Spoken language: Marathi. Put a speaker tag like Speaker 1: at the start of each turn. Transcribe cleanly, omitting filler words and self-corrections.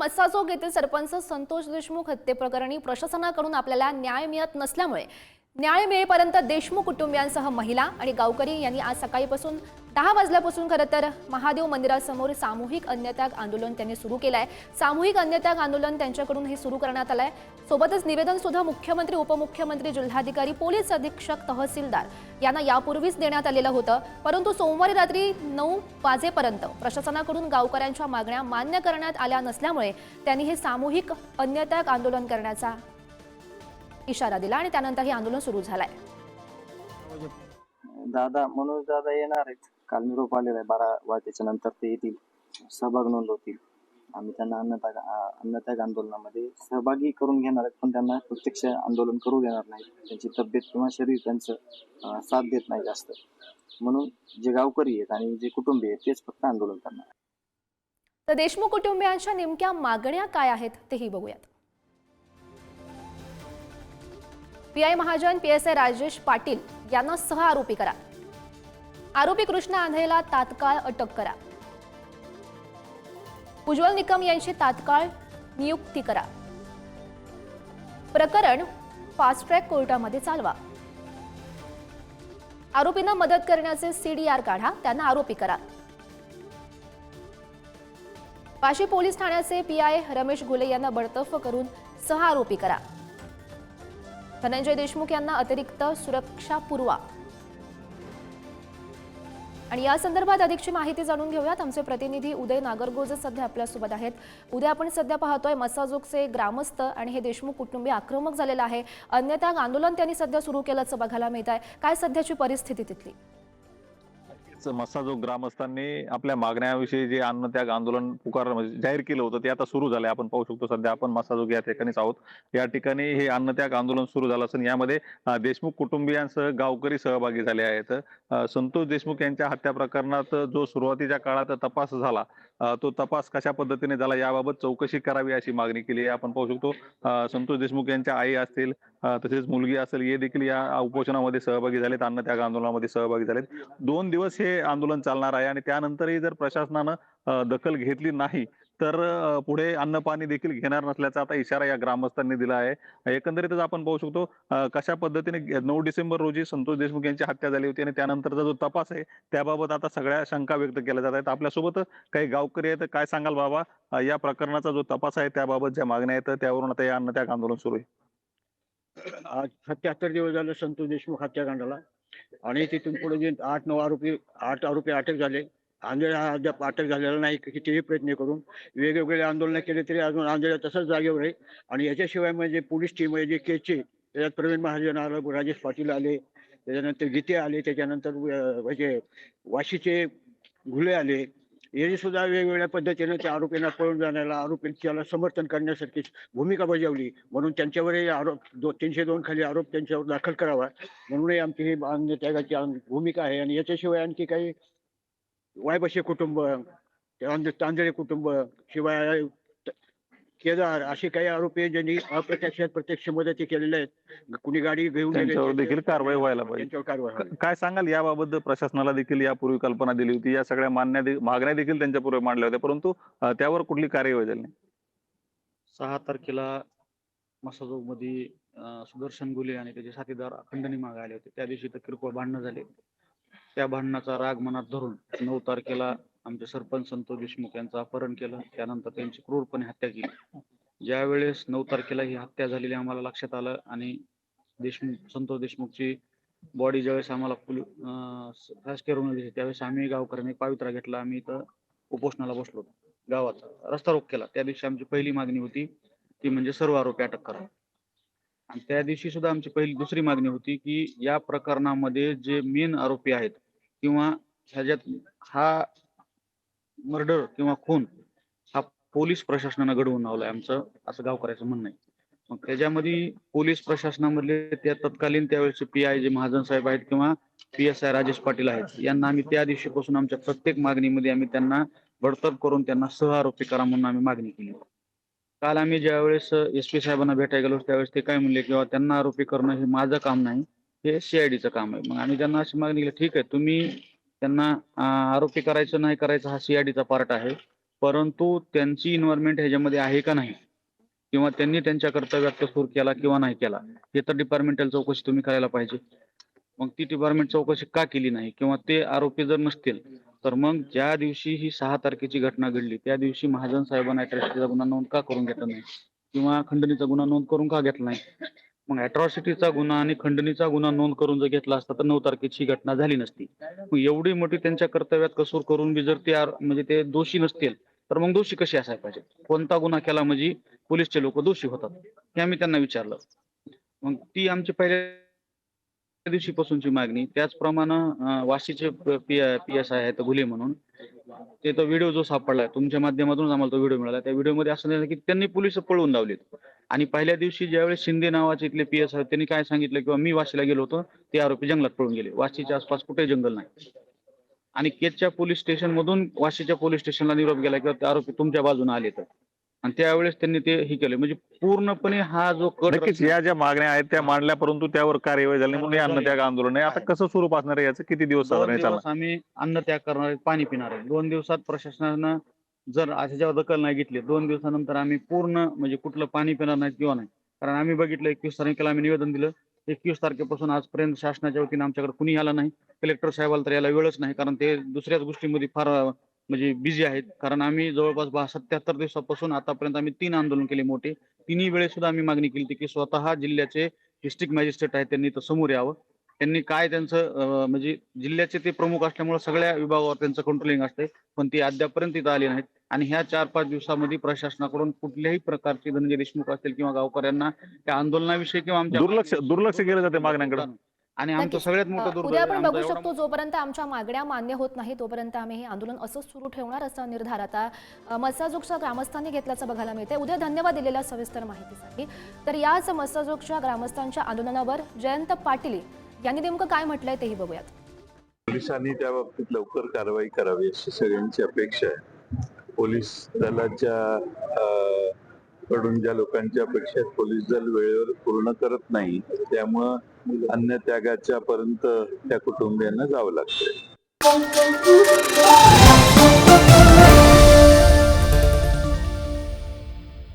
Speaker 1: मस्साजोग येथील सरपंच संतोष देशमुख हत्ये प्रकरणी प्रशासनाकडून आपल्याला न्याय मिळत नसल्यामुळे न्याय मिळेपर्यंत देशमुख कुटुंबियांसह महिला आणि गावकरी यांनी आज सकाळीपासून 10 वाजल्यापासून खरं तर महादेव मंदिरासमोर सामूहिक अन्नत्याग आंदोलन त्यांनी सुरू केलंय। सामूहिक अन्नत्याग आंदोलन त्यांच्याकडून हे सुरू करण्यात आलंय। सोबतच निवेदन सुद्धा मुख्यमंत्री, उपमुख्यमंत्री, जिल्हाधिकारी, पोलीस अधीक्षक, तहसीलदार यांना यापूर्वीच देण्यात आलेलं होतं। परंतु सोमवारी रात्री 9 वाजेपर्यंत प्रशासनाकडून गावकऱ्यांच्या मागण्या मान्य करण्यात आल्या नसल्यामुळे त्यांनी हे सामूहिक अन्नत्याग आंदोलन करण्याचा इशारा दिला आणि त्यानंतर हे आंदोलन सुरू झालंय।
Speaker 2: दादा मनोज दादा येणार आहेत, काल निरोप आलेला आहे। 12 वाजेच्या नंतर ते येतील, सहभाग नोंदवतील। आम्ही त्यांना अन्नत्याग आंदोलनामध्ये सहभागी करून घेणार आहेत, पण त्यांना प्रत्यक्ष आंदोलन करू देणार नाही। त्यांची तब्येत किंवा शरीर त्यांचं साथ देत नाही जास्त, म्हणून जे गावकरी आहेत आणि जे कुटुंबीय आहेत तेच फक्त आंदोलन करणार।
Speaker 1: तर देशमुख कुटुंबियांच्या नेमक्या मागण्या काय आहेत तेही बघूयात। पीआय महाजन, पीएसआय राजेश पाटील यांना सह आरोपी करा। आरोपी कृष्णा आंधळेला तात्काळ अटक करा। उज्ज्वल निकम यांची तात्काळ नियुक्ती करा। प्रकरण फास्ट ट्रॅक कोर्टामध्ये चालवा। आरोपींना मदत करण्याचे सीडीआर काढा, त्यांना आरोपी करा। वाशी पोलीस ठाण्याचे पीआय रमेश गुले यांना बडतर्फ करून सह आरोपी करा। धनंजय देशमुख यांना अतिरिक्त सुरक्षा पुरवा। आणि या संदर्भात अधिकची माहिती जाणून घेऊयात। आमचे प्रतिनिधी उदय नागरगोजे सध्या आपल्यासोबत आहेत। उदय, आपण सध्या पाहतोय मस्साजोगचे ग्रामस्थ आणि हे देशमुख कुटुंबीय आक्रमक झालेलं आहे। अन्नत्याग आंदोलन त्यांनी सध्या सुरू केल्याचं बघायला मिळत आहे। काय सध्याची परिस्थिती तिथली?
Speaker 3: मस्साजोग ग्रामस्थांनी आपल्या मागण्याविषयी जे अन्नत्याग आंदोलन म्हणजे जाहीर केलं होतं ते आता सुरू झालंय। आपण पाहू शकतो सध्या आपण मस्साजोग या ठिकाणीच आहोत। या ठिकाणी हे अन्नत्याग आंदोलन सुरू झालं असून यामध्ये देशमुख कुटुंबियांसह गावकरी सहभागी झाले आहेत। संतोष देशमुख यांच्या हत्या प्रकरणात जो सुरुवातीच्या काळात तपास झाला तो तपास कशा पद्धतीने झाला याबाबत चौकशी करावी अशी मागणी केली आहे। आपण पाहू शकतो संतोष देशमुख यांच्या आई असतील, तसेच मुलगी असेल, हे देखील या उपोषणामध्ये सहभागी झालेत, अन्नत्याग आंदोलनामध्ये सहभागी झालेत। 2 दिवस हे आंदोलन चालणार आहे आणि त्यानंतरही जर प्रशासनानं दखल घेतली नाही तर पुढे अन्न पाणी देखील घेणार नसल्याचा आता इशारा या ग्रामस्थांनी दिला आहे। एकंदरीतच आपण पाहू शकतो कशा पद्धतीने 9 डिसेंबर रोजी संतोष देशमुख यांची हत्या झाली होती आणि त्यानंतरचा जो तपास आहे त्याबाबत आता सगळ्या शंका व्यक्त केल्या जात आहेत। आपल्यासोबत काही गावकरी आहेत, काय सांगाल बाबा या प्रकरणाचा जो तपास आहे त्याबाबत ज्या मागण्या आहेत त्यावरून आता हे अन्नत्याग आंदोलन सुरू आहे?
Speaker 4: आज 77 दिवस झाले संतोष देशमुख हत्याकांडाला आणि तिथून पुढे जे 8 आरोपी अटक झाले। आंधळे हा अद्याप अटक झालेला नाही, कितीही प्रयत्न करून वेगवेगळे आंदोलन केले तरी अजून आंधळे तसंच जागेवर आहे। आणि याच्याशिवाय म्हणजे पोलीस टीम आहे जे केचे, त्याच्यात प्रवीण महाजन आले, राजेश पाटील आले, त्याच्यानंतर गीते आले, त्याच्यानंतर म्हणजे वाशीचे घुले आले। हे सुद्धा वेगवेगळ्या पद्धतीने त्या आरोपींना पळून जाण्याला, आरोपींच्याला समर्थन करण्यासारखी भूमिका बजावली। म्हणून त्यांच्यावरही आरोप 302 खाली आरोप त्यांच्यावर दाखल करावा म्हणूनही आमची ही अन्नत्यागाची भूमिका आहे। आणि याच्याशिवाय आणखी काही वायबशे कुटुंब, तांदळे कुटुंब, शिवाय केदार असे काही आरोपी ज्यांनी अप्रत्यक्षात प्रत्यक्ष मदती केलेल्या आहेत। कुणी गाडी घेऊन
Speaker 3: त्यांच्यावर देखील कारवाई व्हायला पाहिजे।
Speaker 4: त्यांच्यावर कारवाई
Speaker 3: काय सांगाल याबाबत? प्रशासनाला देखील यापूर्वी कल्पना दिली होती, या सगळ्या मागण्या देखील त्यांच्यापूर्वी मांडल्या होत्या, परंतु त्यावर कुठली कार्यवाही झाली नाही।
Speaker 5: 6 तारखेला मस्साजोग मध्ये सुदर्शन गुले आणि त्याचे साथीदार खंडणी मागे आले होते। त्या दिवशी तर किरकोळ भांडणं झाले। त्या भांडणाचा राग मनात धरून 9 तारखेला आमचे सरपंच संतोष देशमुख यांचं अपहरण केलं, त्यानंतर त्यांची क्रूरपणे हत्या केली। ज्या वेळेस 9 तारखेला ही हत्या झालेली आम्हाला लक्षात आलं आणि संतोष देशमुखची बॉडी ज्यावेळेस आम्हाला शासकीय रुग्णालयात त्यावेळेस आम्ही गावकऱ्यांनी पावित्रा घेतला। आम्ही इथं उपोषणाला बसलो होतो, गावाचा रस्ता रोक केला। त्या दिवशी आमची पहिली मागणी होती ती म्हणजे सर्व आरोपी अटक करा। आणि त्या दिवशी सुद्धा आमची दुसरी मागणी होती की या प्रकरणामध्ये जे मेन आरोपी आहेत किंवा ह्याच्यात हा मर्डर किंवा खून हा पोलीस प्रशासनानं घडवून लावलाय, आमचं असं गावकऱ्याचं म्हणणं आहे। मग त्याच्यामध्ये पोलीस प्रशासनामधले त्या तत्कालीन त्यावेळेचे पीआय जे महाजन साहेब आहेत किंवा पीएसआय राजेश पाटील आहेत, यांना आम्ही त्या दिवशीपासून आमच्या प्रत्येक मागणीमध्ये आम्ही त्यांना बडतर्फ करून त्यांना सह आरोपी करा म्हणून आम्ही मागणी केली। काल आम्ही ज्यावेळेस एसपी साहेबांना भेटायला गेलो त्यावेळेस ते काय म्हणले किंवा त्यांना आरोपी करणं हे माझं काम नाही, हे सीआयडीचं काम आहे। मग आम्ही त्यांना अशी मागणी केली, ठीक आहे तुम्ही त्यांना आरोपी करायचं नाही करायचं हा सीआयडीचा पार्ट आहे, परंतु त्यांची इन्व्हॉल्वमेंट ह्याच्यामध्ये आहे का नाही, किंवा त्यांनी त्यांच्या कर्तव्यात कसूर केला किंवा नाही केला, हे तर डिपार्टमेंटल चौकशी तुम्ही करायला पाहिजे. मग ती डिपार्टमेंट चौकशी का केली नाही, किंवा ते आरोपी जर नसतील तर मग ज्या दिवशी ही 6 तारखेची घटना घडली त्या दिवशी महाजन साहेबांना अॅट्रॉसिटीचा गुन्हा नोंद का करून घेतला नाही, किंवा खंडणीचा गुन्हा नोंद करून का घेतला नाही. मग अॅट्रॉसिटीचा गुन्हा आणि खंडणीचा गुन्हा नोंद करून जर घेतला असता तर 9 तारखेची घटना झाली नसती. मग एवढी मोठी त्यांच्या कर्तव्यात कसूर करून बी जर ते म्हणजे ते दोषी नसतील तर मग दोषी कसे असायला पाहिजे, कोणता गुन्हा केला म्हणजे पोलीसचे लोक दोषी होतात, हे आम्ही त्यांना विचारलं. मग ती आमची पहिल्या दिवशीपासूनची मागणी. त्याचप्रमाणे वाशीचे PSI आहेत घुले म्हणून, ते तो व्हिडिओ जो सापडलाय तुमच्या माध्यमातून आम्हाला तो व्हिडिओ मिळाला, त्या व्हिडिओमध्ये असं नाही की त्यांनी पोलिस पळवून लावलेत. आणि पहिल्या दिवशी ज्यावेळेस शिंदे नावाचे इथले PSI त्यांनी काय सांगितलं, किंवा मी वाशीला गेलो होतो, ते आरोपी जंगलात पळून गेले. वाशीच्या आसपास कुठे जंगल नाही. आणि केजच्या पोलीस स्टेशन मधून वाशीच्या पोलीस स्टेशनला निरोप गेला किंवा ते आरोपी तुमच्या बाजूने आले तर, आणि त्यावेळेस त्यांनी ते हे केलं. म्हणजे पूर्णपणे हा जो कट
Speaker 3: नक्कीच या ज्या मागण्या आहेत त्या मांडल्या, परंतु त्यावर कार्यवाही झाली नाही म्हणून हे अन्नत्याग आंदोलन आहे. आता कसं स्वरूप असणार आहे याचं, किती दिवस
Speaker 5: 2
Speaker 3: साधारण
Speaker 5: दिवस
Speaker 3: चालणार?
Speaker 5: आम्ही अन्न त्याग करणार आहे, पाणी पिणार आहे. 2 दिवसात प्रशासनानं जर ह्याच्यावर दखल नाही घेतली, 2 दिवसानंतर आम्ही पूर्ण म्हणजे कुठलं पाणी पिणार नाही किंवा नाही. कारण आम्ही बघितलं 21 तारखेला आम्ही निवेदन दिलं, 21 तारखेपासून आजपर्यंत शासनाच्या वतीने आमच्याकडे कुणी आला नाही. कलेक्टर साहेबाला तर याला वेळच नाही, कारण ते दुसऱ्याच गोष्टींमध्ये फार म्हणजे बिझी आहेत. कारण आम्ही जवळपास 77 दिवसापासून आतापर्यंत आम्ही 3 आंदोलन केले मोठे. तिन्ही वेळेस सुद्धा आम्ही मागणी केली होती की स्वतः जिल्ह्याचे डिस्ट्रिक्ट मॅजिस्ट्रेट आहेत त्यांनी तर समोर यावं. त्यांनी काय त्यांचं म्हणजे जिल्ह्याचे ते प्रमुख असल्यामुळे सगळ्या विभागावर त्यांचं कंट्रोलिंग असते, पण ते अद्यापर्यंत इथं आले नाहीत. आणि ह्या 4-5 दिवसामध्ये प्रशासनाकडून कुठल्याही प्रकारचे धनंजय देशमुख असतील किंवा गावकऱ्यांना त्या आंदोलनाविषयी किंवा आमच्या
Speaker 3: दुर्लक्ष केलं जाते मागण्यांकडे.
Speaker 5: आणि आमचं
Speaker 1: नक्कीच.
Speaker 5: सगळ्यात मोठं
Speaker 1: उद्या
Speaker 5: दुर्दैव
Speaker 1: आपण
Speaker 5: आमचा
Speaker 1: बघू
Speaker 5: एवढा
Speaker 1: शकतो, जोपर्यंत आमच्या मागण्या मान्य होत नाही तोपर्यंत आम्ही हे आंदोलन असंच सुरू ठेवणार असा निर्धार आता मस्साजोगच्या ग्रामस्थांनी घेतल्याचं बघायला मिळते. उद्या धन्यवाद दिलेल्या सविस्तर माहितीसाठी. तर याच मस्साजोगच्या ग्रामस्थांच्या आंदोलनावर जयंत पाटील यांनी नेमकं काय म्हटलंय तेही बघूयात.
Speaker 6: पोलिसांनी त्या बाबतीत लवकर कारवाई करावी अशी सगळ्यांची अपेक्षा आहे. पोलीस दलाच्या कडून ज्या लोकांची अपेक्षा आहेत पोलीस दल वेळेवर पूर्ण करत नाही, त्यामुळं अन्न त्यागाच्या पर्यंत त्या कुटुंबियांना जावं लागतंय.